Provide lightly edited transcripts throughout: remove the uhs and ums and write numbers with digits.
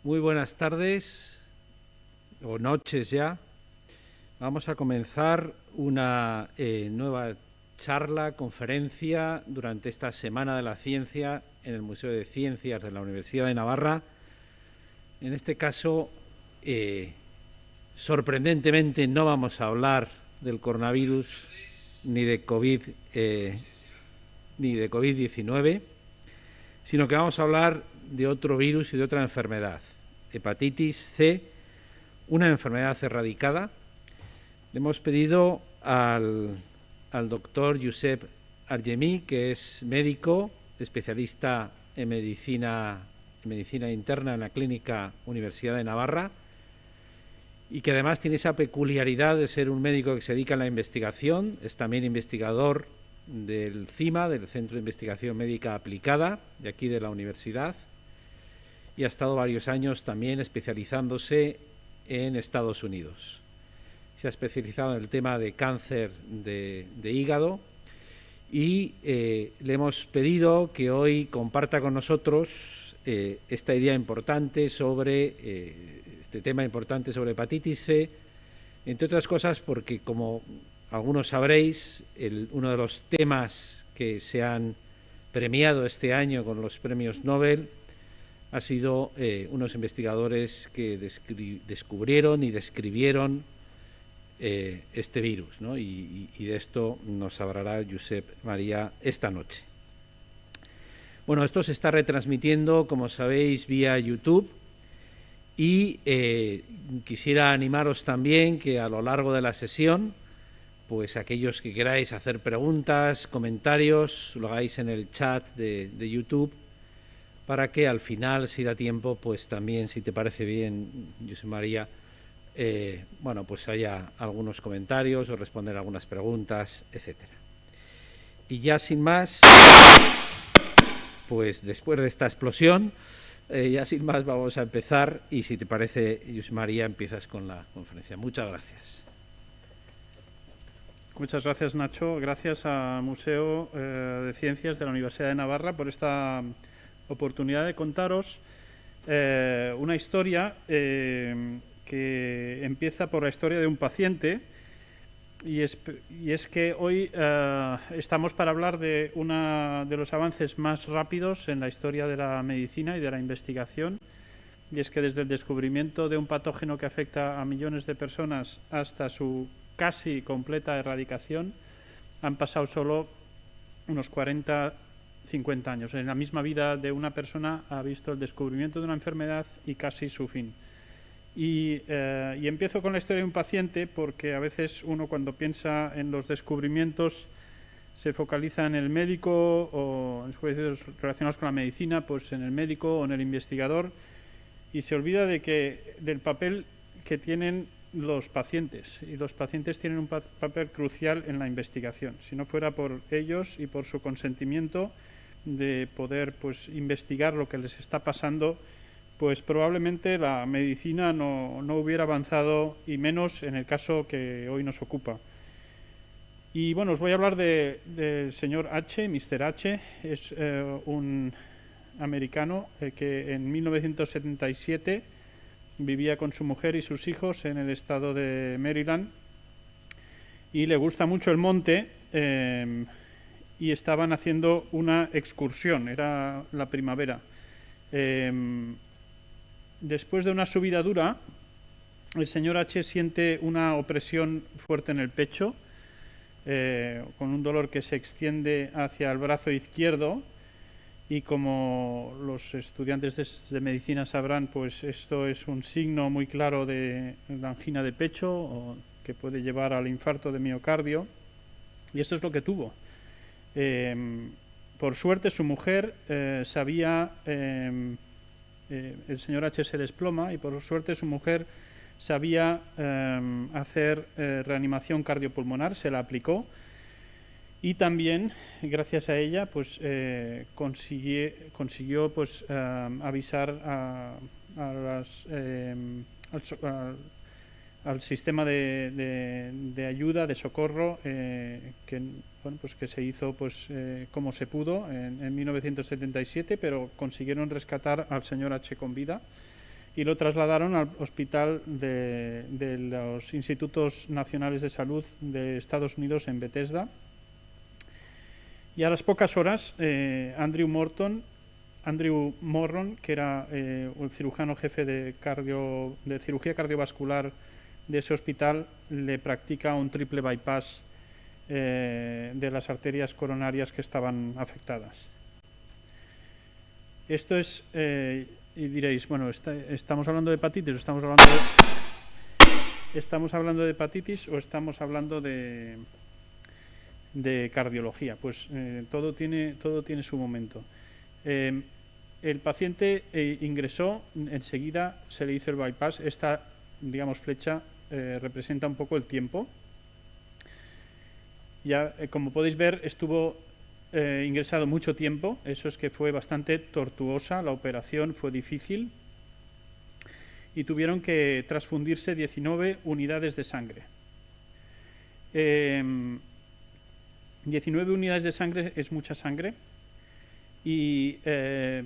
Muy buenas tardes o noches ya. Vamos a comenzar una nueva charla, conferencia durante esta Semana de la Ciencia en el Museo de Ciencias de la Universidad de Navarra. En este caso, sorprendentemente, no vamos a hablar del coronavirus ni de COVID-19, sino que vamos a hablar de otro virus y de otra enfermedad, hepatitis C, una enfermedad erradicada. Le hemos pedido al doctor Josep Argemí, que es médico, especialista en medicina interna en la Clínica Universidad de Navarra, y que además tiene esa peculiaridad de ser un médico que se dedica a la investigación, es también investigador del CIMA, del Centro de Investigación Médica Aplicada, de aquí de la universidad, y ha estado varios años también especializándose en Estados Unidos. Se ha especializado en el tema de cáncer de hígado y le hemos pedido que hoy comparta con nosotros esta idea importante sobre este tema importante sobre hepatitis C, entre otras cosas porque, como algunos sabréis, uno de los temas que se han premiado este año con los premios Nobel ha sido unos investigadores que descubrieron y describieron este virus, ¿no? Y de esto nos hablará Josep María esta noche. Bueno, esto se está retransmitiendo, como sabéis, vía YouTube, y quisiera animaros también que a lo largo de la sesión, pues aquellos que queráis hacer preguntas, comentarios, lo hagáis en el chat de YouTube, para que al final, si da tiempo, pues también, si te parece bien, Josep María, bueno, pues haya algunos comentarios o responder algunas preguntas, etcétera. Y ya sin más, pues después de esta explosión, ya sin más vamos a empezar, y si te parece, Josep María, empiezas con la conferencia. Muchas gracias. Muchas gracias, Nacho. Gracias al Museo de Ciencias de la Universidad de Navarra por esta oportunidad de contaros una historia que empieza por la historia de un paciente, y es que hoy estamos para hablar de uno de los avances más rápidos en la historia de la medicina y de la investigación, y es que desde el descubrimiento de un patógeno que afecta a millones de personas hasta su casi completa erradicación han pasado solo unos 40-50 años. En la misma vida de una persona ha visto el descubrimiento de una enfermedad y casi su fin. Y empiezo con la historia de un paciente porque a veces uno, cuando piensa en los descubrimientos, se focaliza en el médico o en juicios relacionados con la medicina, pues en el médico o en el investigador, y se olvida del papel que tienen los pacientes, y los pacientes tienen un papel crucial en la investigación. Si no fuera por ellos y por su consentimiento de poder, pues, investigar lo que les está pasando, pues probablemente la medicina no hubiera avanzado, y menos en el caso que hoy nos ocupa. Y bueno, os voy a hablar del señor H, Mr. H. Es un americano que en 1977 vivía con su mujer y sus hijos en el estado de Maryland, y le gusta mucho el monte, y estaban haciendo una excursión, era la primavera. Después de una subida dura, el señor H siente una opresión fuerte en el pecho, con un dolor que se extiende hacia el brazo izquierdo. Y como los estudiantes de medicina sabrán, pues esto es un signo muy claro de la angina de pecho, o que puede llevar al infarto de miocardio, y esto es lo que tuvo. Por suerte su mujer sabía, el señor H se desploma, y por suerte su mujer sabía hacer reanimación cardiopulmonar, se la aplicó. Y también, gracias a ella, pues consiguió pues avisar al sistema de ayuda, de socorro, que se hizo pues como se pudo en 1977, pero consiguieron rescatar al señor H con vida. y lo trasladaron al hospital de los Institutos Nacionales de Salud de Estados Unidos en Bethesda. Y a las pocas horas, Andrew Morron, que era el cirujano jefe de cirugía cardiovascular de ese hospital, le practica un triple bypass de las arterias coronarias que estaban afectadas. Esto es, y diréis, bueno, ¿estamos hablando de hepatitis o estamos hablando de hepatitis o estamos hablando de cardiología? Pues todo tiene su momento. El paciente ingresó, enseguida se le hizo el bypass. Esta, digamos, flecha representa un poco el tiempo. Ya, como podéis ver, estuvo ingresado mucho tiempo. Eso es que fue bastante tortuosa, la operación fue difícil y tuvieron que transfundirse 19 unidades de sangre. 19 unidades de sangre es mucha sangre y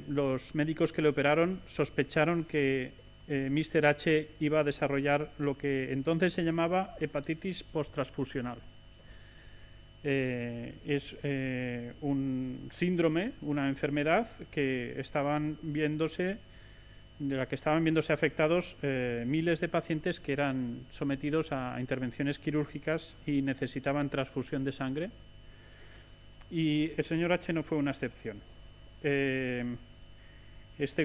los médicos que le operaron sospecharon que Mr. H iba a desarrollar lo que entonces se llamaba hepatitis posttransfusional. Es un síndrome, una enfermedad de la que estaban viéndose afectados miles de pacientes que eran sometidos a intervenciones quirúrgicas y necesitaban transfusión de sangre. Y el señor H no fue una excepción. Este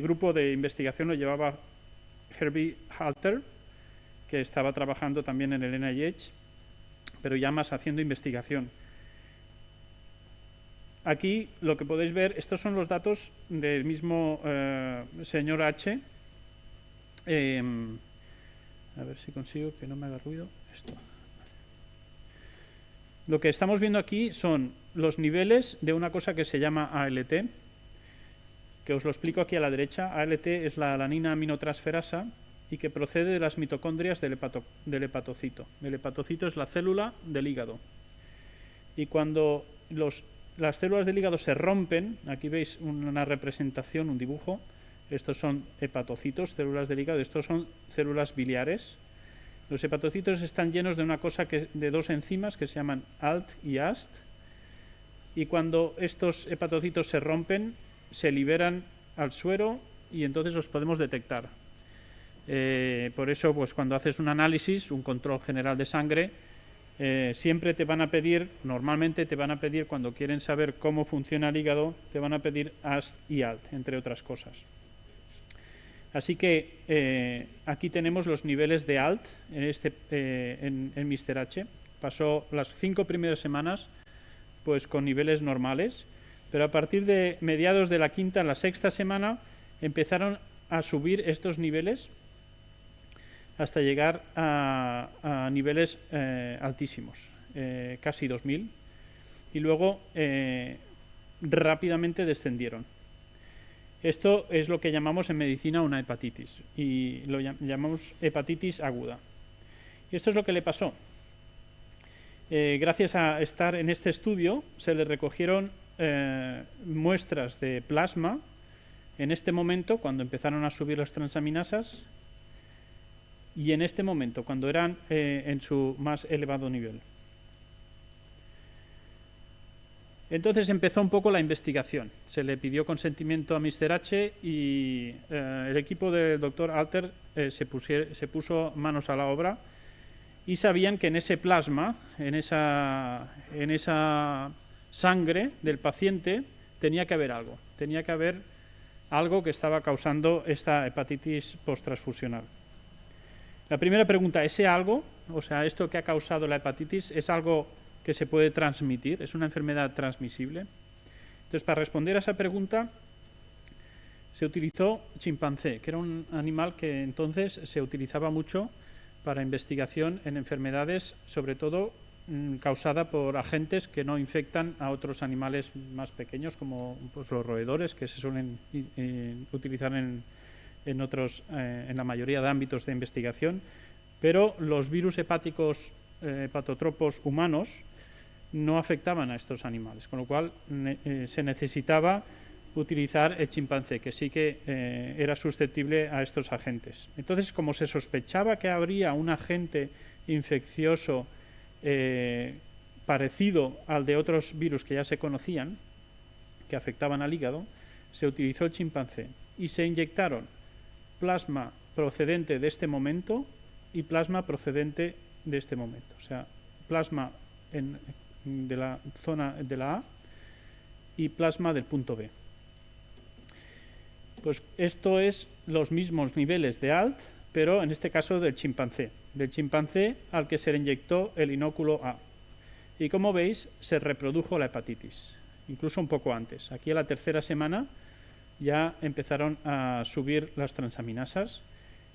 grupo de investigación lo llevaba Herbie Halter, que estaba trabajando también en el NIH, pero ya más haciendo investigación. Aquí lo que podéis ver, estos son los datos del mismo señor H. A ver si consigo que no me haga ruido esto. Lo que estamos viendo aquí son los niveles de una cosa que se llama ALT, que os lo explico aquí a la derecha. ALT es la alanina aminotransferasa y que procede de las mitocondrias del hepatocito. El hepatocito es la célula del hígado. Y cuando las células del hígado se rompen, aquí veis una representación, un dibujo, estos son hepatocitos, células del hígado, estos son células biliares. Los hepatocitos están llenos de una cosa de dos enzimas que se llaman ALT y AST, y cuando estos hepatocitos se rompen, se liberan al suero y entonces los podemos detectar. Por eso, pues cuando haces un análisis, un control general de sangre, siempre te van a pedir, normalmente te van a pedir, cuando quieren saber cómo funciona el hígado, te van a pedir AST y ALT, entre otras cosas. Así que aquí tenemos los niveles de ALT en Mr. H. Pasó las 5 primeras semanas pues con niveles normales, pero a partir de mediados de la quinta a la sexta semana empezaron a subir estos niveles hasta llegar a niveles altísimos, casi 2000, y luego rápidamente descendieron. Esto es lo que llamamos en medicina una hepatitis, y lo llamamos hepatitis aguda. Y esto es lo que le pasó. Gracias a estar en este estudio, se le recogieron muestras de plasma en este momento, cuando empezaron a subir las transaminasas, y en este momento, cuando eran en su más elevado nivel. Entonces empezó un poco la investigación. Se le pidió consentimiento a Mr. H y el equipo del Dr. Halter se puso manos a la obra y sabían que en ese plasma, en esa sangre del paciente, tenía que haber algo. Tenía que haber algo que estaba causando esta hepatitis posttransfusional. La primera pregunta, ¿ese algo, o sea, esto que ha causado la hepatitis, es algo que se puede transmitir? ¿Es una enfermedad transmisible? Entonces, para responder a esa pregunta, se utilizó chimpancé, que era un animal que entonces se utilizaba mucho para investigación en enfermedades, sobre todo causada por agentes que no infectan a otros animales más pequeños, como pues, los roedores, que se suelen utilizar en la mayoría de ámbitos de investigación, pero los virus hepáticos hepatotropos humanos no afectaban a estos animales, con lo cual se necesitaba utilizar el chimpancé, que sí que era susceptible a estos agentes. Entonces, como se sospechaba que habría un agente infeccioso parecido al de otros virus que ya se conocían, que afectaban al hígado, se utilizó el chimpancé y se inyectaron plasma procedente de este momento y plasma procedente de este momento. O sea, plasma de la zona de la A y plasma del punto B. Pues esto es los mismos niveles de ALT, pero en este caso del chimpancé al que se le inyectó el inóculo A. Y como veis, se reprodujo la hepatitis, incluso un poco antes. Aquí a la tercera semana ya empezaron a subir las transaminasas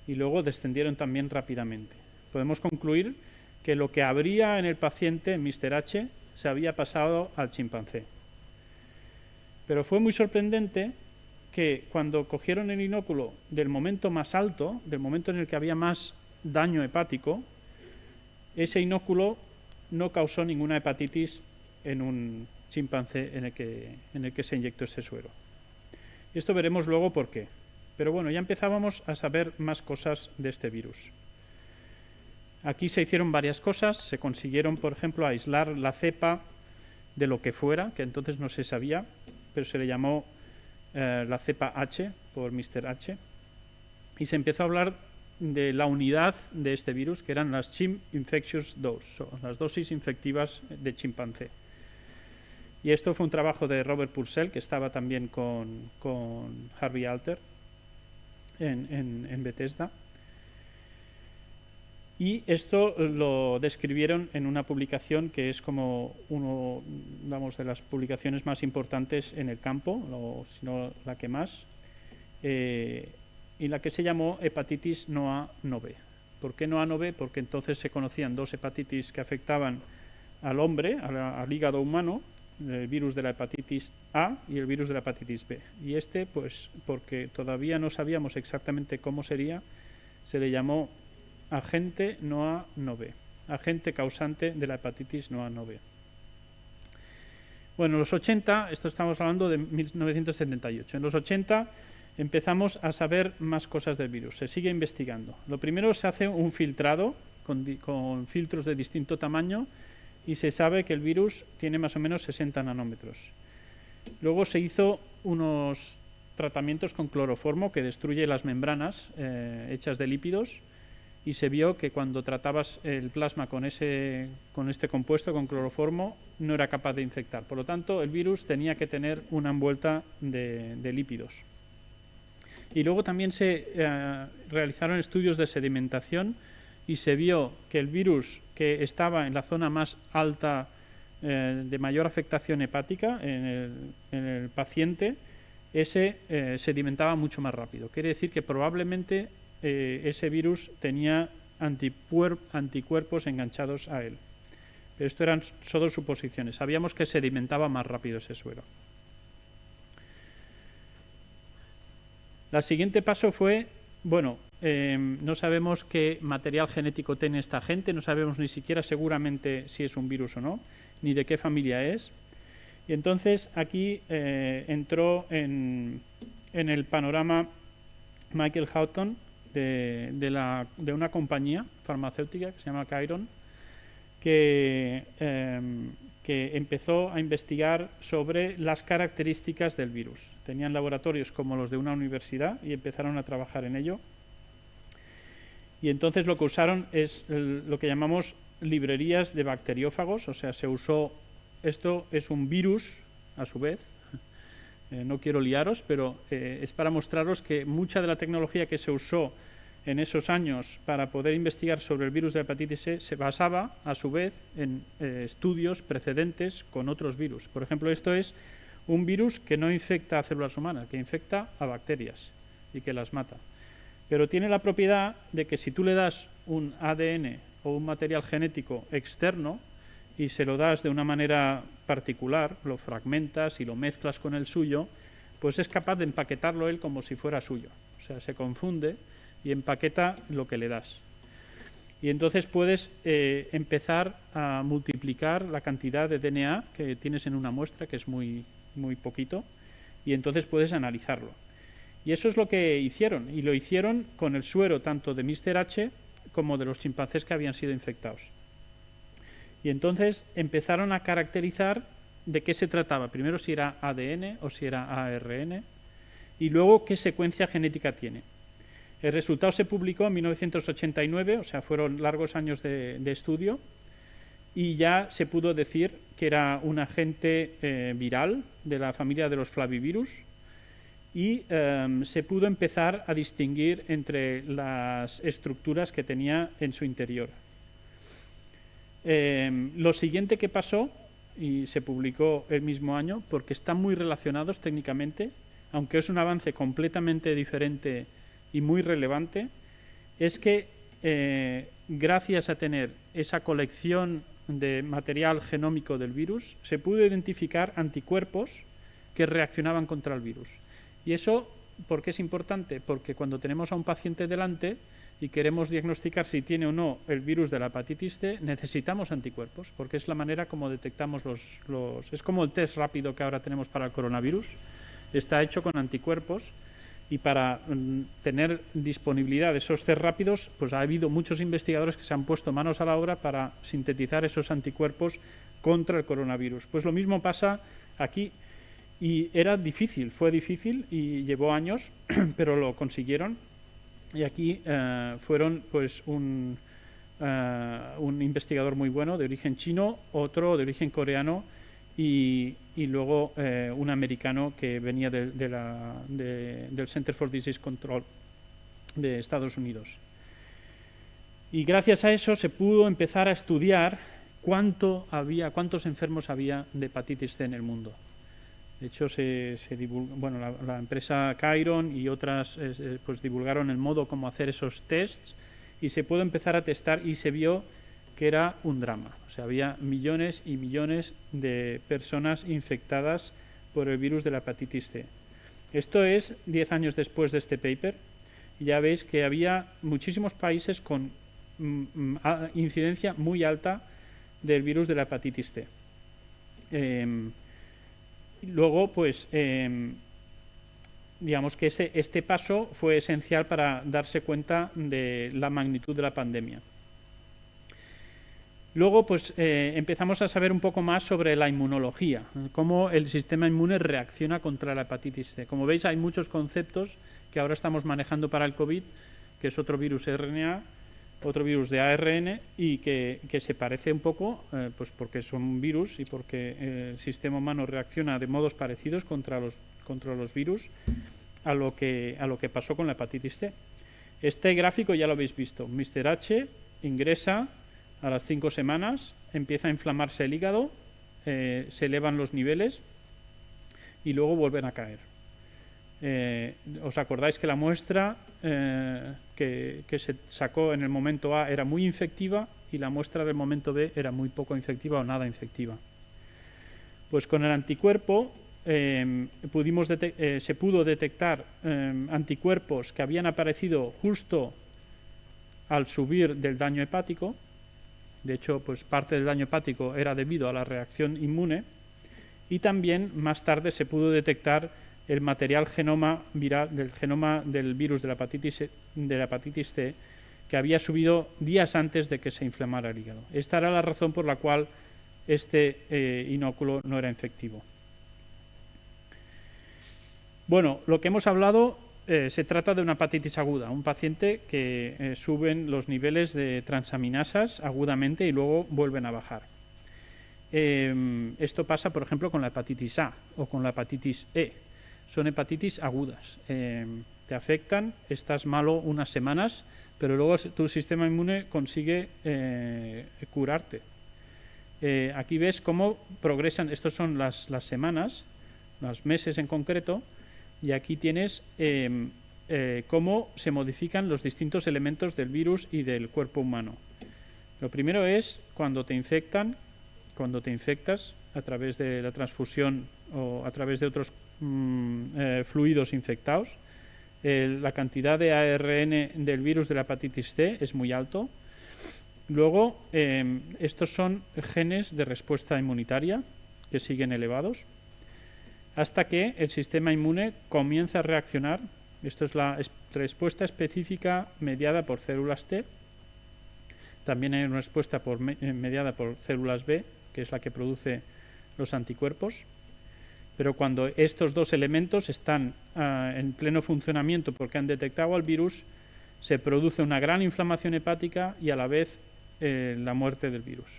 y luego descendieron también rápidamente. Podemos concluir que lo que habría en el paciente, en Mr. H, se había pasado al chimpancé. Pero fue muy sorprendente que cuando cogieron el inóculo del momento más alto, del momento en el que había más daño hepático, ese inóculo no causó ninguna hepatitis en un chimpancé en el que se inyectó ese suero. Y esto veremos luego por qué. Pero bueno, ya empezábamos a saber más cosas de este virus. Aquí se hicieron varias cosas. Se consiguieron, por ejemplo, aislar la cepa de lo que fuera, que entonces no se sabía, pero se le llamó la cepa H por Mr. H. Y se empezó a hablar de la unidad de este virus, que eran las Chimp Infectious Dose, o las dosis infectivas de chimpancé. Y esto fue un trabajo de Robert Purcell, que estaba también con Harvey Alter en Bethesda. Y esto lo describieron en una publicación que es como de las publicaciones más importantes en el campo, o si no la que más, y la que se llamó hepatitis no A, no B. ¿Por qué no A, no B? Porque entonces se conocían dos hepatitis que afectaban al hombre, al hígado humano, el virus de la hepatitis A y el virus de la hepatitis B. Y este, pues porque todavía no sabíamos exactamente cómo sería, se le llamó agente no A, no B, agente causante de la hepatitis no A, no B. Bueno, en los 80, esto estamos hablando de 1978, en los 80 empezamos a saber más cosas del virus, se sigue investigando. Lo primero, se hace un filtrado con filtros de distinto tamaño y se sabe que el virus tiene más o menos 60 nanómetros. Luego se hizo unos tratamientos con cloroformo que destruye las membranas hechas de lípidos, y se vio que cuando tratabas el plasma con este compuesto, con cloroformo, no era capaz de infectar. Por lo tanto, el virus tenía que tener una envuelta de lípidos. Y luego también se realizaron estudios de sedimentación y se vio que el virus que estaba en la zona más alta de mayor afectación hepática en el paciente, ese sedimentaba mucho más rápido. Quiere decir que probablemente ese virus tenía anticuerpos enganchados a él. Pero esto eran solo suposiciones. Sabíamos que sedimentaba más rápido ese suero. El siguiente paso fue, bueno, no sabemos qué material genético tiene esta gente, no sabemos ni siquiera seguramente si es un virus o no, ni de qué familia es. Y entonces aquí entró en el panorama Michael Houghton, de una compañía farmacéutica que se llama Chiron, que empezó a investigar sobre las características del virus. Tenían laboratorios como los de una universidad y empezaron a trabajar en ello. Y entonces lo que usaron es lo que llamamos librerías de bacteriófagos, o sea, se usó, esto es un virus a su vez. No quiero liaros, pero es para mostraros que mucha de la tecnología que se usó en esos años para poder investigar sobre el virus de la hepatitis C se basaba, a su vez, en estudios precedentes con otros virus. Por ejemplo, esto es un virus que no infecta a células humanas, que infecta a bacterias y que las mata. Pero tiene la propiedad de que si tú le das un ADN o un material genético externo, y se lo das de una manera particular, lo fragmentas y lo mezclas con el suyo, pues es capaz de empaquetarlo él como si fuera suyo. O sea, se confunde y empaqueta lo que le das. Y entonces puedes empezar a multiplicar la cantidad de DNA que tienes en una muestra, que es muy, muy poquito, y entonces puedes analizarlo. Y eso es lo que hicieron, y lo hicieron con el suero tanto de Mr. H como de los chimpancés que habían sido infectados. Y entonces empezaron a caracterizar de qué se trataba. Primero si era ADN o si era ARN, y luego qué secuencia genética tiene. El resultado se publicó en 1989, o sea, fueron largos años de estudio, y ya se pudo decir que era un agente viral de la familia de los flavivirus, y se pudo empezar a distinguir entre las estructuras que tenía en su interior. Lo siguiente que pasó, y se publicó el mismo año, porque están muy relacionados técnicamente, aunque es un avance completamente diferente y muy relevante, es que gracias a tener esa colección de material genómico del virus, se pudo identificar anticuerpos que reaccionaban contra el virus. Y eso, ¿por qué es importante? Porque cuando tenemos a un paciente delante y queremos diagnosticar si tiene o no el virus de la hepatitis C, necesitamos anticuerpos, porque es la manera como detectamos es como el test rápido que ahora tenemos para el coronavirus, está hecho con anticuerpos, y para tener disponibilidad de esos test rápidos, pues ha habido muchos investigadores que se han puesto manos a la obra para sintetizar esos anticuerpos contra el coronavirus. Pues lo mismo pasa aquí, y era difícil, fue difícil y llevó años, pero lo consiguieron. Y aquí fueron pues un investigador muy bueno de origen chino, otro de origen coreano y luego un americano que venía del Center for Disease Control de Estados Unidos. Y gracias a eso se pudo empezar a estudiar cuántos enfermos había de hepatitis C en el mundo. De hecho, la empresa Chiron y otras pues divulgaron el modo cómo hacer esos tests, y se pudo empezar a testar y se vio que era un drama. O sea, había millones y millones de personas infectadas por el virus de la hepatitis C. Esto es 10 años después de este paper, y ya veis que había muchísimos países con incidencia muy alta del virus de la hepatitis C. Luego, pues, digamos que este paso fue esencial para darse cuenta de la magnitud de la pandemia. Luego, pues, empezamos a saber un poco más sobre la inmunología, cómo el sistema inmune reacciona contra la hepatitis C. Como veis, hay muchos conceptos que ahora estamos manejando para el COVID, que es otro virus RNA, otro virus de ARN, y que se parece un poco, pues porque son virus y porque el sistema humano reacciona de modos parecidos contra los virus a lo que pasó con la hepatitis C. Este gráfico ya lo habéis visto. Mr. H ingresa a las 5 semanas, empieza a inflamarse el hígado, se elevan los niveles y luego vuelven a caer. ¿Os acordáis que la muestra que se sacó en el momento A era muy infectiva y la muestra del momento B era muy poco infectiva o nada infectiva? Pues con el anticuerpo se pudo detectar anticuerpos que habían aparecido justo al subir del daño hepático. De hecho, pues parte del daño hepático era debido a la reacción inmune, y también más tarde se pudo detectar el material genoma viral del genoma del virus de la hepatitis C que había subido días antes de que se inflamara el hígado. Esta era la razón por la cual este inóculo no era infectivo. Bueno, lo que hemos hablado se trata de una hepatitis aguda, un paciente que suben los niveles de transaminasas agudamente y luego vuelven a bajar. Esto pasa, por ejemplo, con la hepatitis A o con la hepatitis E. Son hepatitis agudas. Te afectan, estás malo unas semanas, pero luego tu sistema inmune consigue curarte. Aquí ves cómo progresan, estos son las semanas, los meses en concreto, y aquí tienes cómo se modifican los distintos elementos del virus y del cuerpo humano. Lo primero es cuando te infectas a través de la transfusión o a través de otros fluidos infectados. La cantidad de ARN del virus de la hepatitis C es muy alto. Luego, estos son genes de respuesta inmunitaria que siguen elevados. hasta que el sistema inmune comienza a reaccionar. Esto es la respuesta específica mediada por células T. También hay una respuesta mediada por células B, que es la que produce los anticuerpos. Pero cuando estos dos elementos están en pleno funcionamiento porque han detectado al virus, se produce una gran inflamación hepática y a la vez la muerte del virus.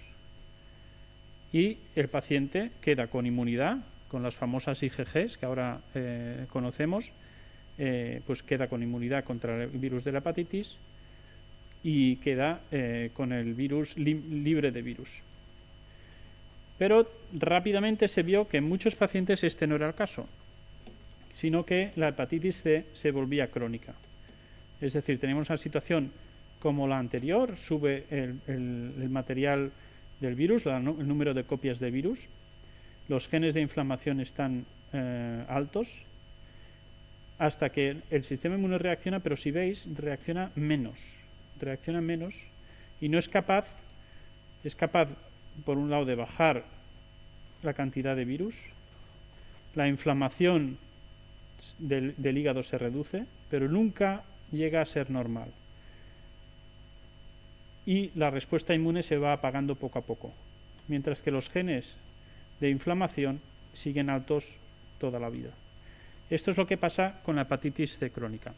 Y el paciente queda con inmunidad, con las famosas IgGs que ahora conocemos, pues queda con inmunidad contra el virus de la hepatitis y queda con el virus libre de virus. Pero rápidamente se vio que en muchos pacientes este no era el caso, sino que la hepatitis C se volvía crónica. Es decir, tenemos una situación como la anterior, sube el material del virus, el número de copias de virus, los genes de inflamación están altos, hasta que el sistema inmune reacciona, pero si veis, reacciona menos y no es capaz, por un lado, de bajar la cantidad de virus, la inflamación del hígado se reduce, pero nunca llega a ser normal. Y la respuesta inmune se va apagando poco a poco, mientras que los genes de inflamación siguen altos toda la vida. Esto es lo que pasa con la hepatitis C crónica.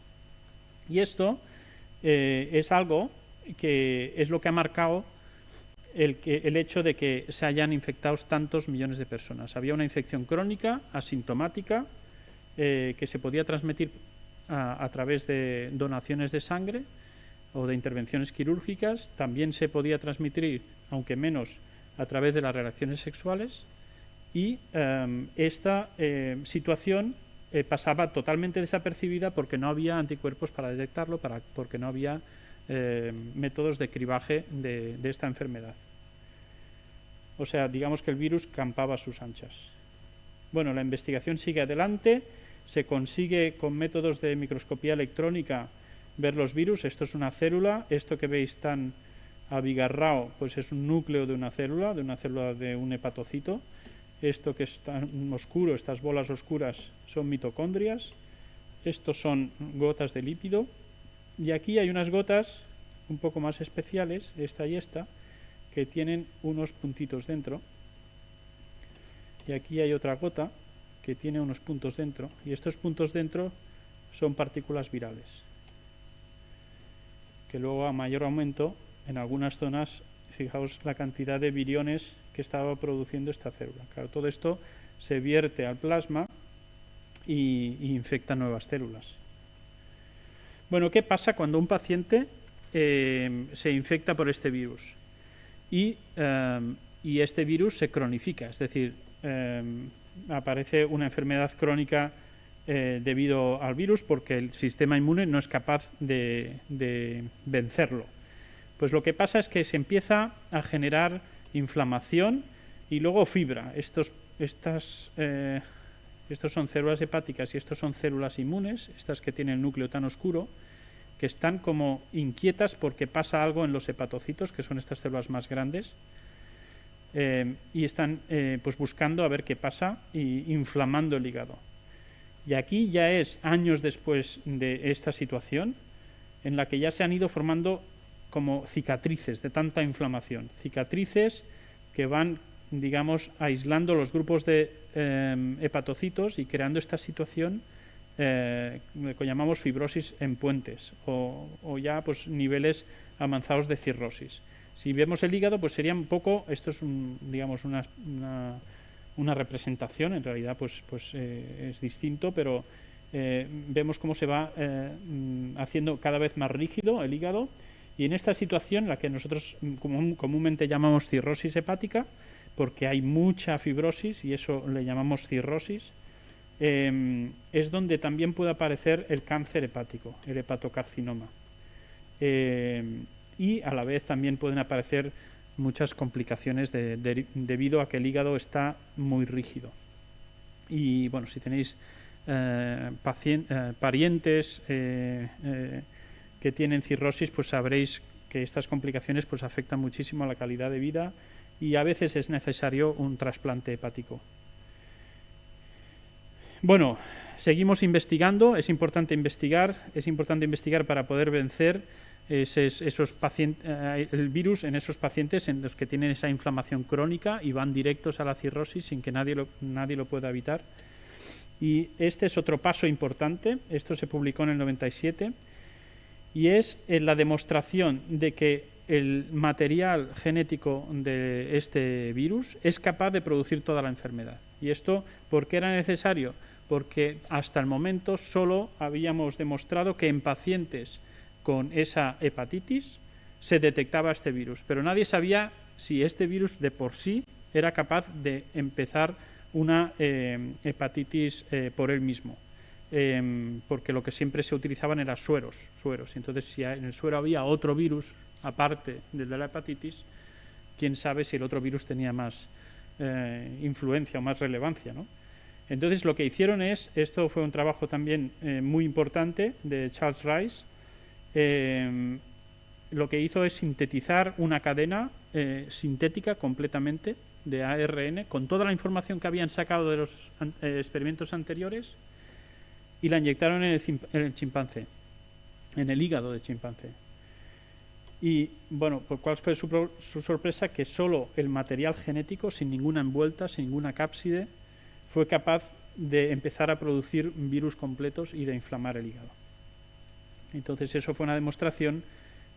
Y esto es algo que es lo que ha marcado el hecho de que se hayan infectado tantos millones de personas. Había una infección crónica, asintomática, que se podía transmitir a través de donaciones de sangre o de intervenciones quirúrgicas. También se podía transmitir, aunque menos, a través de las relaciones sexuales. Y esta situación pasaba totalmente desapercibida porque no había anticuerpos para detectarlo, porque no había métodos de cribaje de esta enfermedad. O sea, digamos que el virus campaba a sus anchas. Bueno, la investigación sigue adelante, se consigue con métodos de microscopía electrónica ver los virus. Esto es una célula, esto que veis tan abigarrado, pues es un núcleo de una célula de un hepatocito. Esto que es tan oscuro, estas bolas oscuras, son mitocondrias. Estos son gotas de lípido. Y aquí hay unas gotas un poco más especiales, esta y esta, que tienen unos puntitos dentro. Y aquí hay otra gota que tiene unos puntos dentro. Y estos puntos dentro son partículas virales, que luego a mayor aumento, en algunas zonas, fijaos la cantidad de viriones que estaba produciendo esta célula. Claro, todo esto se vierte al plasma y infecta nuevas células. Bueno, ¿qué pasa cuando un paciente se infecta por este virus? Y este virus se cronifica, es decir, aparece una enfermedad crónica debido al virus porque el sistema inmune no es capaz de vencerlo. Pues lo que pasa es que se empieza a generar inflamación y luego fibra. Estos son células hepáticas y estos son células inmunes, estas que tienen el núcleo tan oscuro, que están como inquietas porque pasa algo en los hepatocitos, que son estas células más grandes, y están pues buscando a ver qué pasa y inflamando el hígado. Y aquí ya es años después de esta situación en la que ya se han ido formando como cicatrices de tanta inflamación, cicatrices que van, digamos, aislando los grupos de hepatocitos y creando esta situación que llamamos fibrosis en puentes o ya pues niveles avanzados de cirrosis. Si vemos el hígado, pues sería un poco, esto es digamos una representación, en realidad pues es distinto, pero vemos cómo se va haciendo cada vez más rígido el hígado. Y en esta situación, la que nosotros comúnmente llamamos cirrosis hepática, porque hay mucha fibrosis y eso le llamamos cirrosis, es donde también puede aparecer el cáncer hepático, el hepatocarcinoma. Y a la vez también pueden aparecer muchas complicaciones debido a que el hígado está muy rígido. Y bueno, si tenéis parientes que tienen cirrosis, pues sabréis que estas complicaciones pues afectan muchísimo a la calidad de vida y a veces es necesario un trasplante hepático. Bueno, seguimos investigando, es importante investigar para poder vencer el virus en esos pacientes en los que tienen esa inflamación crónica y van directos a la cirrosis sin que nadie lo pueda evitar. Y este es otro paso importante, esto se publicó en el 97, y es la demostración de que el material genético de este virus es capaz de producir toda la enfermedad. ¿Y esto por qué era necesario? Porque hasta el momento solo habíamos demostrado que en pacientes con esa hepatitis se detectaba este virus, pero nadie sabía si este virus de por sí era capaz de empezar una hepatitis por él mismo, porque lo que siempre se utilizaban eran sueros. Entonces, si en el suero había otro virus aparte del de la hepatitis, quién sabe si el otro virus tenía más influencia o más relevancia, ¿no? Entonces, lo que hicieron esto fue un trabajo también muy importante de Charles Rice. Lo que hizo es sintetizar una cadena sintética completamente de ARN con toda la información que habían sacado de los experimentos anteriores y la inyectaron en el chimpancé, en el hígado del chimpancé. Y bueno, ¿cuál fue su sorpresa? Que solo el material genético, sin ninguna envuelta, sin ninguna cápside, fue capaz de empezar a producir virus completos y de inflamar el hígado. Entonces eso fue una demostración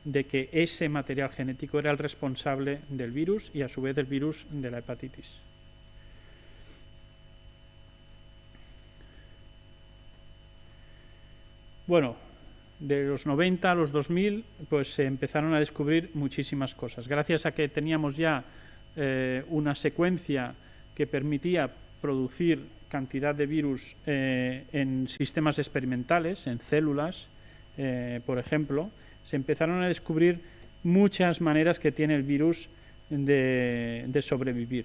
de que ese material genético era el responsable del virus y a su vez del virus de la hepatitis. Bueno, de los 90 a los 2000 pues se empezaron a descubrir muchísimas cosas. Gracias a que teníamos ya una secuencia que permitía producir cantidad de virus en sistemas experimentales, en células, por ejemplo, se empezaron a descubrir muchas maneras que tiene el virus de sobrevivir.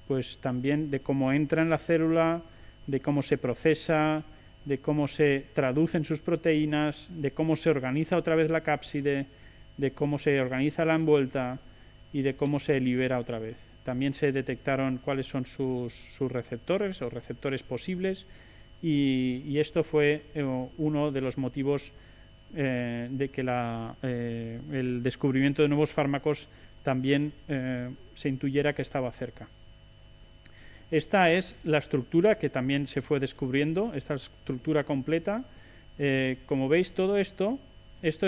Pues también de cómo entra en la célula, de cómo se procesa, de cómo se traducen sus proteínas, de cómo se organiza otra vez la cápside, de cómo se organiza la envuelta y de cómo se libera otra vez. También se detectaron cuáles son sus receptores o receptores posibles y esto fue uno de los motivos de que el descubrimiento de nuevos fármacos también se intuyera que estaba cerca. Esta es la estructura que también se fue descubriendo, esta estructura completa. Como veis, todo esto es,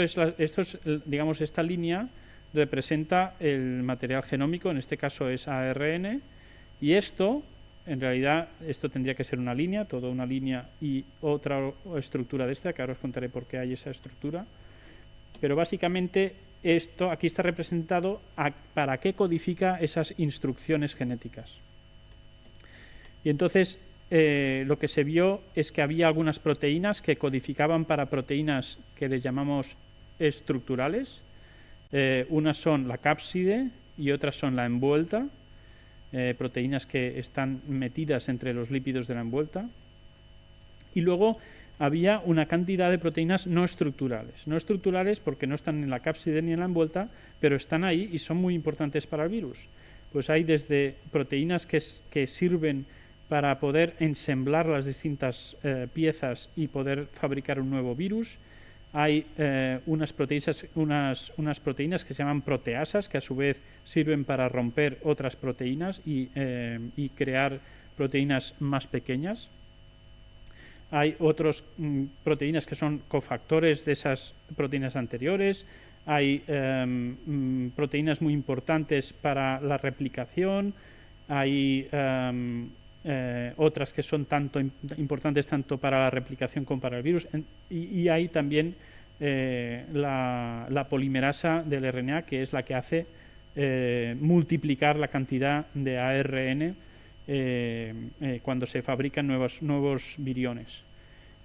digamos, esta línea representa el material genómico, en este caso es ARN, y esto, en realidad, esto tendría que ser una línea, toda una línea y otra estructura de esta, que ahora os contaré por qué hay esa estructura. Pero básicamente esto aquí está representado para qué codifica esas instrucciones genéticas. Y entonces lo que se vio es que había algunas proteínas que codificaban para proteínas que les llamamos estructurales. Unas son la cápside y otras son la envuelta, proteínas que están metidas entre los lípidos de la envuelta. Y luego había una cantidad de proteínas no estructurales porque no están en la cápside ni en la envuelta, pero están ahí y son muy importantes para el virus. Pues hay desde proteínas que sirven para poder ensamblar las distintas piezas y poder fabricar un nuevo virus. Hay unas proteínas que se llaman proteasas, que a su vez sirven para romper otras proteínas y crear proteínas más pequeñas. Hay otras proteínas que son cofactores de esas proteínas anteriores. Hay proteínas muy importantes para la replicación. Hay otras que son importantes tanto para la replicación como para el virus. Y hay también la polimerasa del RNA, que es la que hace multiplicar la cantidad de ARN cuando se fabrican nuevos viriones.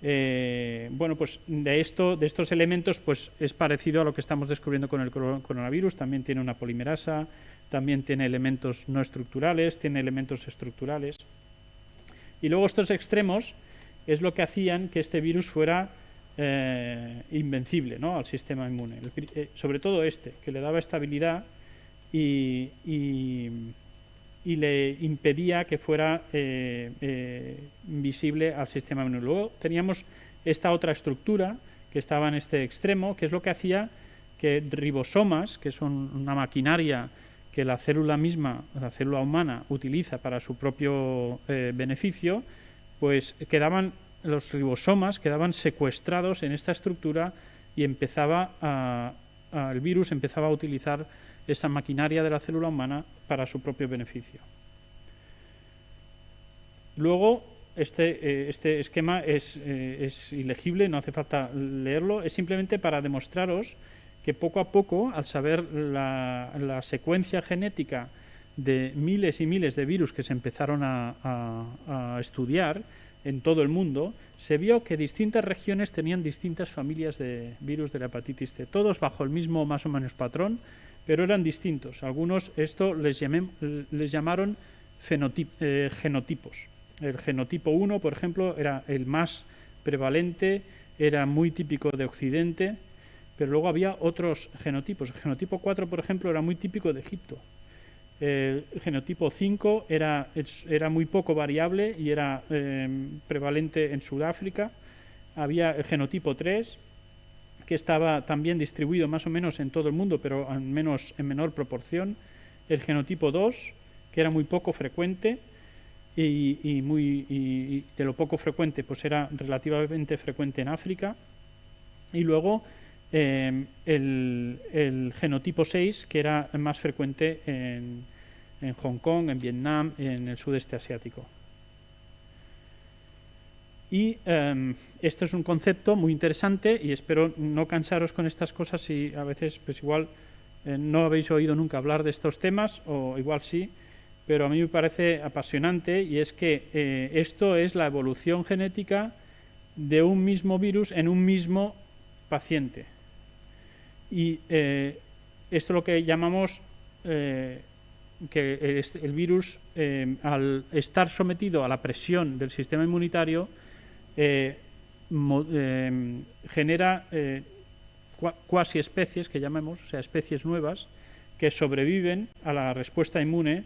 Bueno, pues de estos elementos pues es parecido a lo que estamos descubriendo con el coronavirus. También tiene una polimerasa, también tiene elementos no estructurales, tiene elementos estructurales. Y luego estos extremos es lo que hacían que este virus fuera invencible, ¿no?, al sistema inmune. Sobre todo que le daba estabilidad y y le impedía que fuera visible al sistema inmune. Luego teníamos esta otra estructura que estaba en este extremo, que es lo que hacía que ribosomas, que son una maquinaria que la célula misma, la célula humana, utiliza para su propio beneficio, pues los ribosomas quedaban secuestrados en esta estructura y el virus empezaba a utilizar esa maquinaria de la célula humana para su propio beneficio. Luego, este esquema es ilegible, no hace falta leerlo, es simplemente para demostraros que poco a poco, al saber la secuencia genética de miles y miles de virus que se empezaron a estudiar en todo el mundo, se vio que distintas regiones tenían distintas familias de virus de la hepatitis C, todos bajo el mismo más o menos patrón, pero eran distintos. Algunos esto les llamaron genotipos. El genotipo 1, por ejemplo, era el más prevalente, era muy típico de Occidente, pero luego había otros genotipos. El genotipo 4, por ejemplo, era muy típico de Egipto. El genotipo 5 era muy poco variable y era prevalente en Sudáfrica. Había el genotipo 3, que estaba también distribuido más o menos en todo el mundo, pero en menor proporción. El genotipo 2, que era muy poco frecuente, y de lo poco frecuente, pues era relativamente frecuente en África. Y luego el genotipo 6, que era más frecuente en Hong Kong, en Vietnam, en el sudeste asiático. Y esto es un concepto muy interesante y espero no cansaros con estas cosas y a veces pues igual no habéis oído nunca hablar de estos temas o igual sí, pero a mí me parece apasionante y es que esto es la evolución genética de un mismo virus en un mismo paciente. Y esto es lo que llamamos que el virus, al estar sometido a la presión del sistema inmunitario, genera cuasi especies, que llamemos, o sea, especies nuevas, que sobreviven a la respuesta inmune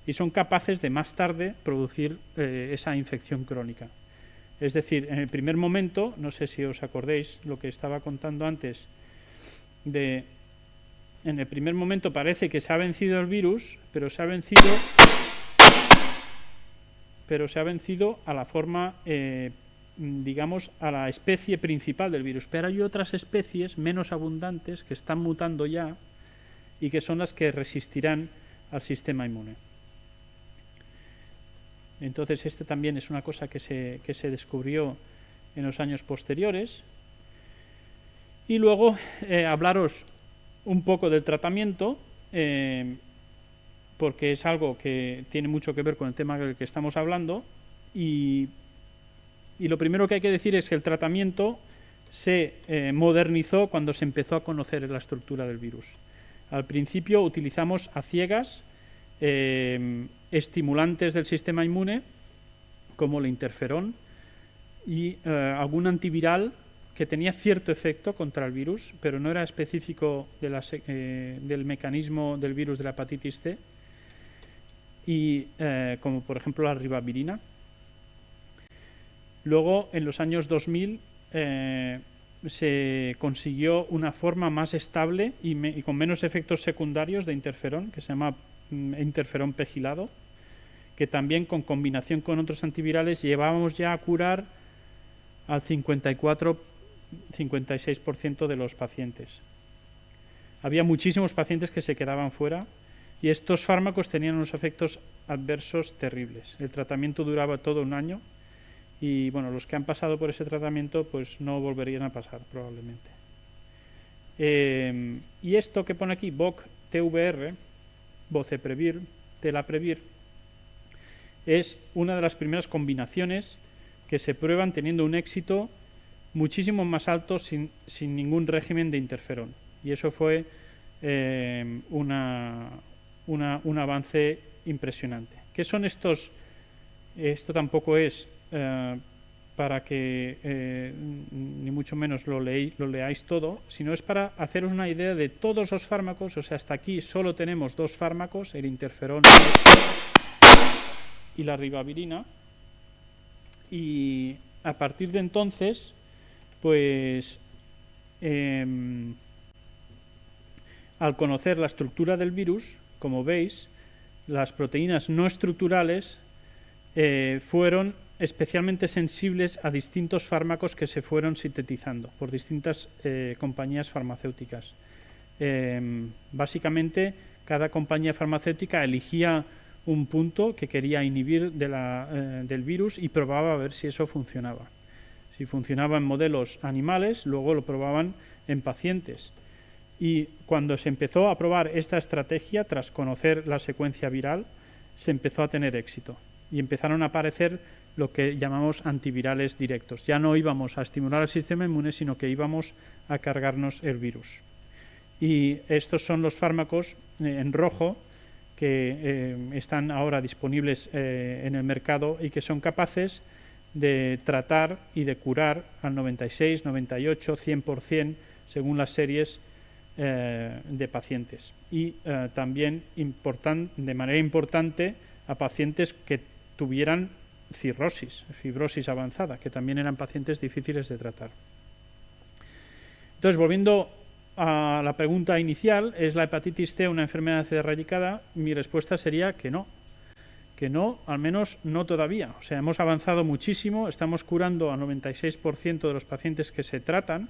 y son capaces de más tarde producir esa infección crónica. Es decir, en el primer momento, no sé si os acordéis lo que estaba contando antes, en el primer momento parece que se ha vencido el virus, pero se ha vencido a la forma, digamos, a la especie principal del virus. Pero hay otras especies menos abundantes que están mutando ya y que son las que resistirán al sistema inmune. Entonces, este también es una cosa que se descubrió en los años posteriores. Y luego hablaros un poco del tratamiento, porque es algo que tiene mucho que ver con el tema del que estamos hablando. Y lo primero que hay que decir es que el tratamiento se modernizó cuando se empezó a conocer la estructura del virus. Al principio utilizamos a ciegas estimulantes del sistema inmune, como el interferón, y algún antiviral que tenía cierto efecto contra el virus, pero no era específico del mecanismo del virus de la hepatitis C, y como por ejemplo la ribavirina. Luego, en los años 2000, se consiguió una forma más estable y con menos efectos secundarios de interferón, que se llama interferón pegilado, que también con combinación con otros antivirales llevábamos ya a curar al 56% de los pacientes. Había muchísimos pacientes que se quedaban fuera y estos fármacos tenían unos efectos adversos terribles. El tratamiento duraba todo un año y bueno, los que han pasado por ese tratamiento pues no volverían a pasar probablemente. Y esto que pone aquí, VOC-TVR, Boceprevir, Telaprevir, es una de las primeras combinaciones que se prueban teniendo un éxito muchísimo más alto sin ningún régimen de interferón. Y eso fue un avance impresionante. ¿Qué son estos? Esto tampoco es para que ni mucho menos lo leáis todo, sino es para haceros una idea de todos los fármacos. O sea, hasta aquí solo tenemos dos fármacos, el interferón y la ribavirina. Y a partir de entonces, pues al conocer la estructura del virus, como veis, las proteínas no estructurales fueron especialmente sensibles a distintos fármacos que se fueron sintetizando por distintas compañías farmacéuticas. Básicamente, cada compañía farmacéutica elegía un punto que quería inhibir del virus y probaba a ver si eso funcionaba. Si funcionaba en modelos animales, luego lo probaban en pacientes. Y cuando se empezó a probar esta estrategia, tras conocer la secuencia viral, se empezó a tener éxito. Y empezaron a aparecer lo que llamamos antivirales directos. Ya no íbamos a estimular el sistema inmune, sino que íbamos a cargarnos el virus. Y estos son los fármacos en rojo que están ahora disponibles en el mercado y que son capaces de tratar y de curar al 96, 98, 100%, según las series de pacientes. Y también de manera importante a pacientes que tuvieran cirrosis, fibrosis avanzada, que también eran pacientes difíciles de tratar. Entonces, volviendo a la pregunta inicial, ¿es la hepatitis C una enfermedad erradicada? Mi respuesta sería que no, al menos no todavía. O sea, hemos avanzado muchísimo, estamos curando al 96% de los pacientes que se tratan,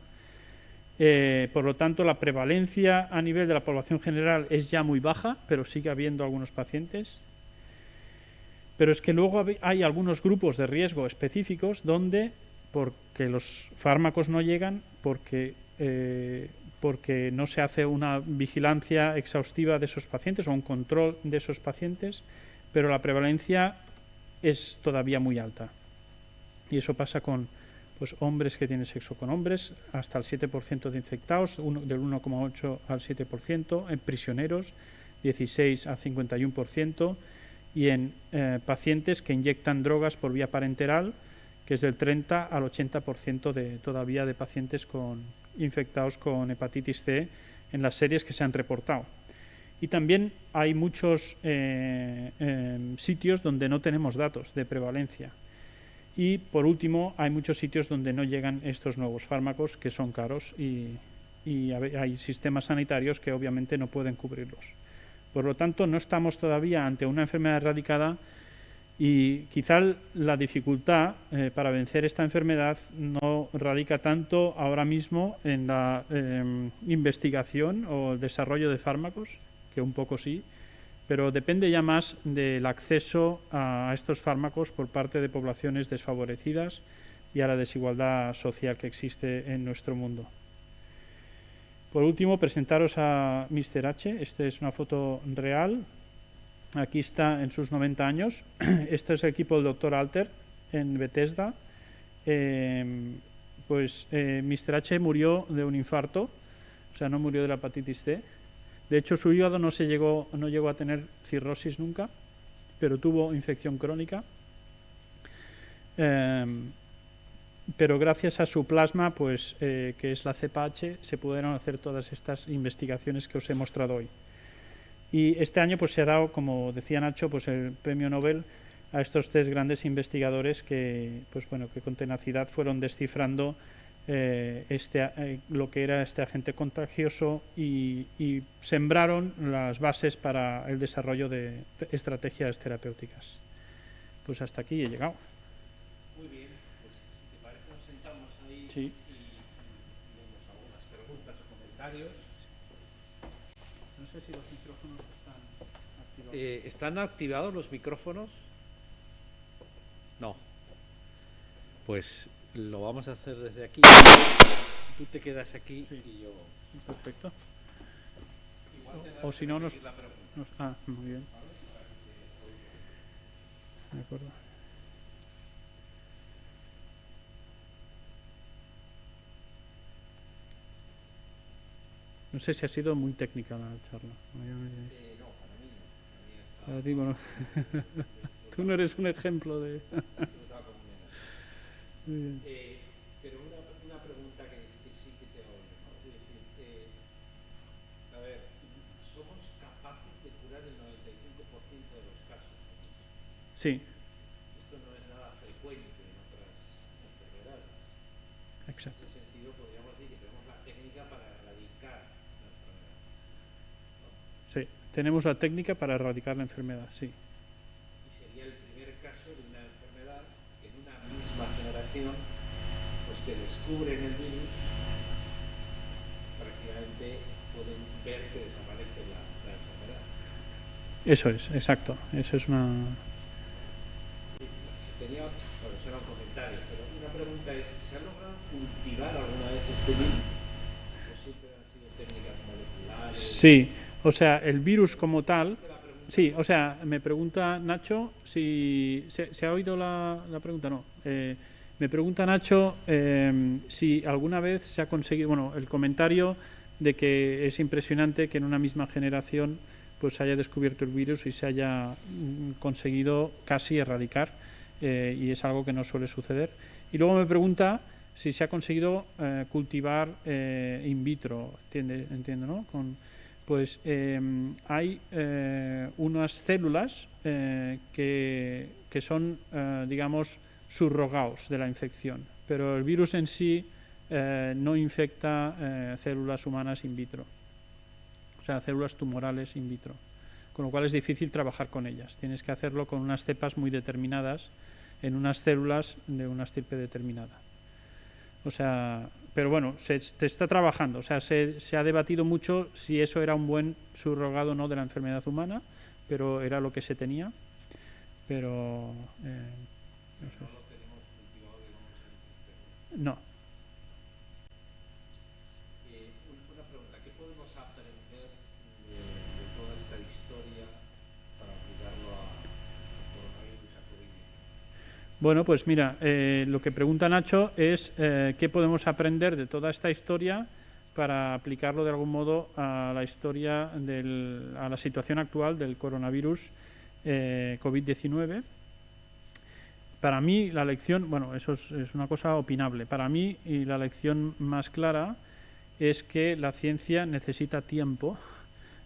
por lo tanto la prevalencia a nivel de la población general es ya muy baja, pero sigue habiendo algunos pacientes. Pero es que luego hay algunos grupos de riesgo específicos donde, porque los fármacos no llegan, porque no se hace una vigilancia exhaustiva de esos pacientes o un control de esos pacientes, pero la prevalencia es todavía muy alta. Y eso pasa con hombres que tienen sexo con hombres, hasta el 7% de infectados, del 1,8 al 7%, en prisioneros, 16 al 51%, y en pacientes que inyectan drogas por vía parenteral, que es del 30 al 80% todavía de pacientes infectados con hepatitis C en las series que se han reportado. Y también hay muchos sitios donde no tenemos datos de prevalencia. Y por último, hay muchos sitios donde no llegan estos nuevos fármacos, que son caros, y hay sistemas sanitarios que obviamente no pueden cubrirlos. Por lo tanto, no estamos todavía ante una enfermedad erradicada, y quizá la dificultad para vencer esta enfermedad no radica tanto ahora mismo en la investigación o el desarrollo de fármacos, que un poco sí, pero depende ya más del acceso a estos fármacos por parte de poblaciones desfavorecidas y a la desigualdad social que existe en nuestro mundo. Por último, presentaros a Mr. H. Esta es una foto real. Aquí está en sus 90 años. Este es el equipo del Dr. Alter en Bethesda. Mr. H murió de un infarto, o sea, no murió de la hepatitis C. De hecho, su hígado no llegó a tener cirrosis nunca, pero tuvo infección crónica. Pero gracias a su plasma, que es la cepa H, se pudieron hacer todas estas investigaciones que os he mostrado hoy. Y este año se ha dado, como decía Nacho, el premio Nobel a estos 3 grandes investigadores que con tenacidad fueron descifrando lo que era este agente contagioso y sembraron las bases para el desarrollo de estrategias terapéuticas. Pues hasta aquí he llegado. Muy bien, pues si te parece nos sentamos ahí sí. y vemos algunas preguntas o comentarios. No sé si los micrófonos están activados. ¿Están activados los micrófonos? No. Pues lo vamos a hacer desde aquí. Tú te quedas aquí y yo. Perfecto. O si no, muy bien. De acuerdo. No sé si ha sido muy técnica la charla. No, para mí no. Para ti, bueno. Tú no eres un ejemplo de... Muy bien. Pero una pregunta que sí que te oigo, ¿no? Es decir, a ver, somos capaces de curar el 95% de los casos. Sí, exacto. En ese sentido, podríamos decir que tenemos la técnica para erradicar la enfermedad, ¿no? Sí, tenemos la técnica para erradicar la enfermedad, sí. Y sería el primer caso de una enfermedad que en una misma generación, pues que descubren el virus, prácticamente pueden ver que desaparece la enfermedad. Eso es, exacto. Eso es una... Tenía, bueno, eso era un comentario, pero una pregunta es, ¿se ha logrado cultivar alguna vez este virus? ¿O siempre han sido técnicas moleculares? Sí, o sea, el virus como tal... Sí, o sea, me pregunta Nacho si... ¿Se ha oído la pregunta? No. Me pregunta Nacho si alguna vez se ha conseguido... Bueno, el comentario de que es impresionante que en una misma generación pues se haya descubierto el virus y se haya conseguido casi erradicar, y es algo que no suele suceder. Y luego me pregunta si se ha conseguido cultivar in vitro, entiendo, ¿no? Pues hay unas células que son, digamos, subrogados de la infección, pero el virus en sí no infecta células humanas in vitro, o sea, células tumorales in vitro, con lo cual es difícil trabajar con ellas. Tienes que hacerlo con unas cepas muy determinadas en unas células de una estirpe determinada. O sea, pero bueno, se está trabajando. O sea, se ha debatido mucho si eso era un buen subrogado o no de la enfermedad humana, pero era lo que se tenía. Pero no sé. No lo tenemos cultivado, digamos, No. Una pregunta, ¿qué podemos aprender de toda esta historia para aplicarlo a coronavirus, a COVID-19? Bueno, pues mira, lo que pregunta Nacho es qué podemos aprender de toda esta historia para aplicarlo de algún modo a la historia, a la situación actual del coronavirus COVID-19. Para mí la lección, bueno, eso es una cosa opinable, para mí y la lección más clara es que la ciencia necesita tiempo,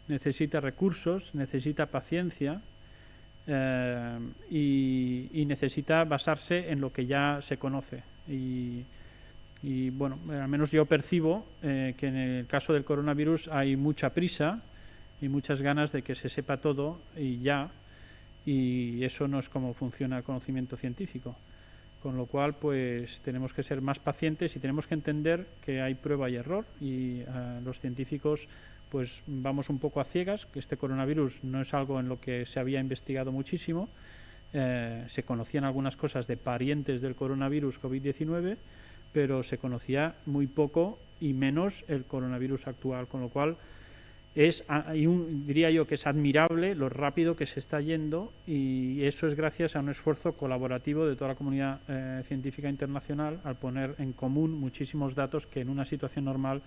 necesita recursos, necesita paciencia, y necesita basarse en lo que ya se conoce. Y bueno, al menos yo percibo que en el caso del coronavirus hay mucha prisa y muchas ganas de que se sepa todo y ya, y eso no es como funciona el conocimiento científico. Con lo cual, pues tenemos que ser más pacientes y tenemos que entender que hay prueba y error, y los científicos pues vamos un poco a ciegas, que este coronavirus no es algo en lo que se había investigado muchísimo. Se conocían algunas cosas de parientes del coronavirus COVID-19, pero se conocía muy poco y menos el coronavirus actual, con lo cual diría yo que es admirable lo rápido que se está yendo, y eso es gracias a un esfuerzo colaborativo de toda la comunidad científica internacional al poner en común muchísimos datos que en una situación normal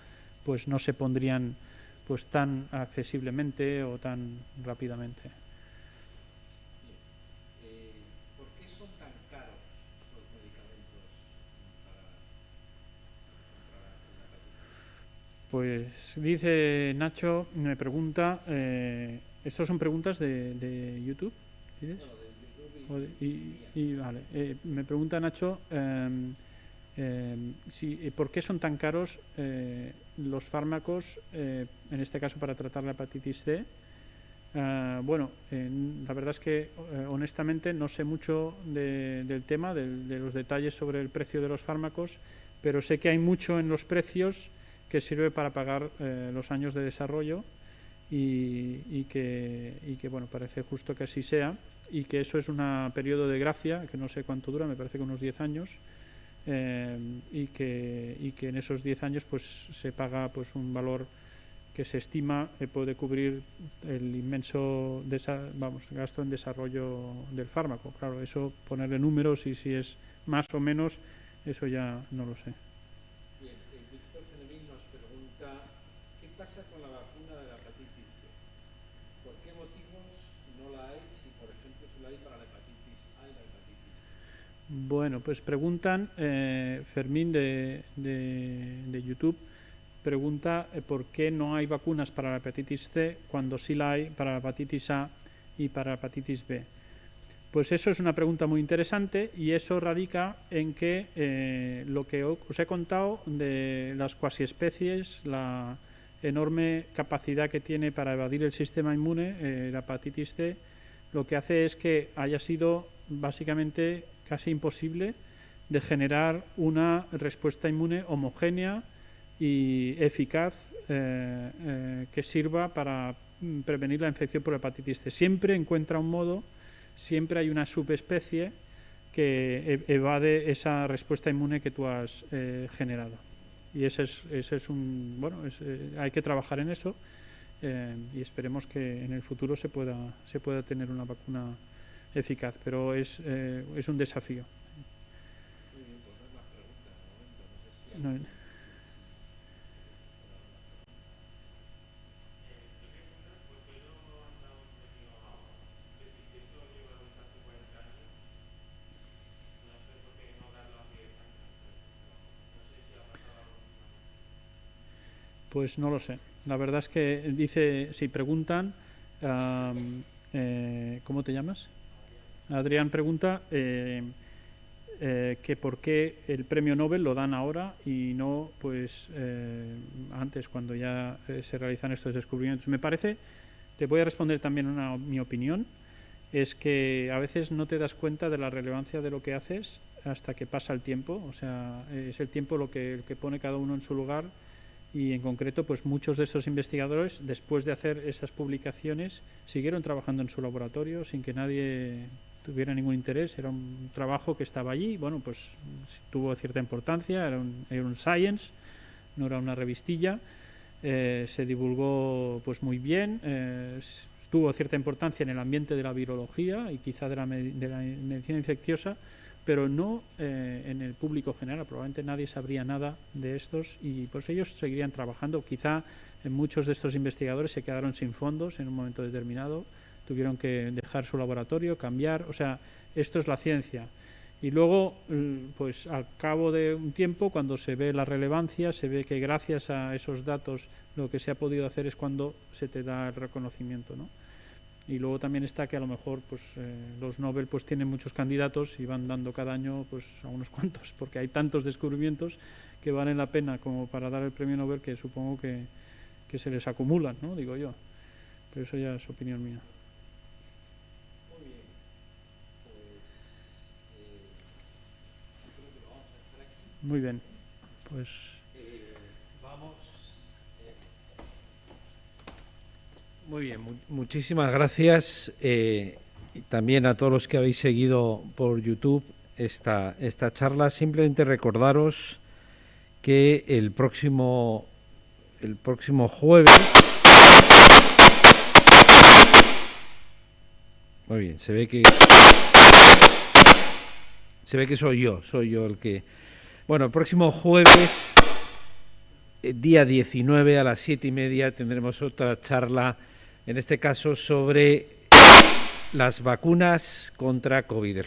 pues no se pondrían pues tan accesiblemente o tan rápidamente. ¿Por qué son tan caros los medicamentos para la hepatitis? Pues dice Nacho, me pregunta, ¿estos son preguntas de YouTube? ¿Quieres? No, de YouTube Vale, me pregunta Nacho ¿por qué son tan caros los fármacos, en este caso para tratar la hepatitis C? Bueno, la verdad es que honestamente no sé mucho del tema, de los detalles sobre el precio de los fármacos, pero sé que hay mucho en los precios que sirve para pagar los años de desarrollo, y que bueno, parece justo que así sea, y que eso es un periodo de gracia que no sé cuánto dura, me parece que unos 10 años, y que en esos 10 años pues se paga pues un valor que se estima que puede cubrir el inmenso gasto en desarrollo del fármaco. Claro, eso ponerle números y si es más o menos, eso ya no lo sé. Bien, Víctor Fenemín nos pregunta, ¿qué pasa con la vacuna de la hepatitis C? ¿Por qué motivos no la hay si, por ejemplo, se la hay para la hepatitis A y la hepatitis B? Bueno, pues preguntan, Fermín de YouTube pregunta por qué no hay vacunas para la hepatitis C cuando sí la hay para la hepatitis A y para la hepatitis B. Pues eso es una pregunta muy interesante y eso radica en que lo que os he contado de las cuasiespecies, la enorme capacidad que tiene para evadir el sistema inmune, la hepatitis C, lo que hace es que haya sido básicamente casi imposible de generar una respuesta inmune homogénea y eficaz que sirva para prevenir la infección por hepatitis C. Siempre encuentra un modo, siempre hay una subespecie que evade esa respuesta inmune que tú has generado. Y ese es un... Bueno, hay que trabajar en eso y esperemos que en el futuro se pueda tener una vacuna eficaz, pero es un desafío. No. Pues no lo sé. La verdad es que dice, si preguntan, ¿cómo te llamas? Adrián pregunta que por qué el premio Nobel lo dan ahora y no pues antes, cuando ya se realizan estos descubrimientos. Me parece, te voy a responder también mi opinión, es que a veces no te das cuenta de la relevancia de lo que haces hasta que pasa el tiempo. O sea, es el tiempo el que pone cada uno en su lugar. Y en concreto, pues muchos de estos investigadores, después de hacer esas publicaciones, siguieron trabajando en su laboratorio sin que nadie tuviera ningún interés. Era un trabajo que estaba allí, bueno, pues tuvo cierta importancia, era un science, no era una revistilla, se divulgó pues muy bien, tuvo cierta importancia en el ambiente de la virología y quizá de la medicina infecciosa, pero no en el público general. Probablemente nadie sabría nada de estos y pues ellos seguirían trabajando. Quizá muchos de estos investigadores se quedaron sin fondos en un momento determinado, tuvieron que dejar su laboratorio, cambiar. O sea, esto es la ciencia. Y luego, pues al cabo de un tiempo, cuando se ve la relevancia, se ve que gracias a esos datos lo que se ha podido hacer es cuando se te da el reconocimiento, ¿no? Y luego también está que a lo mejor pues los Nobel pues tienen muchos candidatos y van dando cada año pues a unos cuantos, porque hay tantos descubrimientos que valen la pena como para dar el premio Nobel, que supongo que se les acumulan, ¿no? Digo yo. Pero eso ya es opinión mía. Muy bien. Pues creo que lo vamos a dejar aquí. Muy bien. Pues vamos. Muy bien, muchísimas gracias y también a todos los que habéis seguido por YouTube esta charla. Simplemente recordaros que el próximo jueves... Muy bien, se ve que soy yo el que... Bueno, el próximo jueves, día 19 a las 7:30, tendremos otra charla, en este caso sobre las vacunas contra COVID, el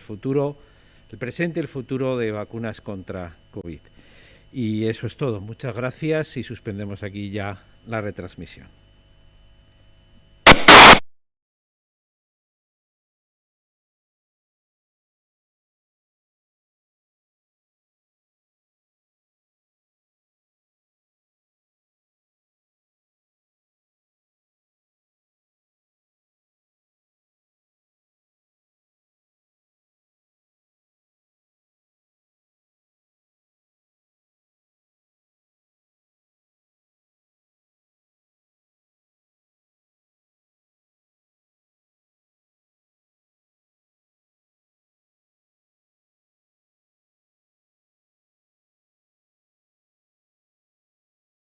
presente y el futuro de vacunas contra COVID. Y eso es todo. Muchas gracias y suspendemos aquí ya la retransmisión.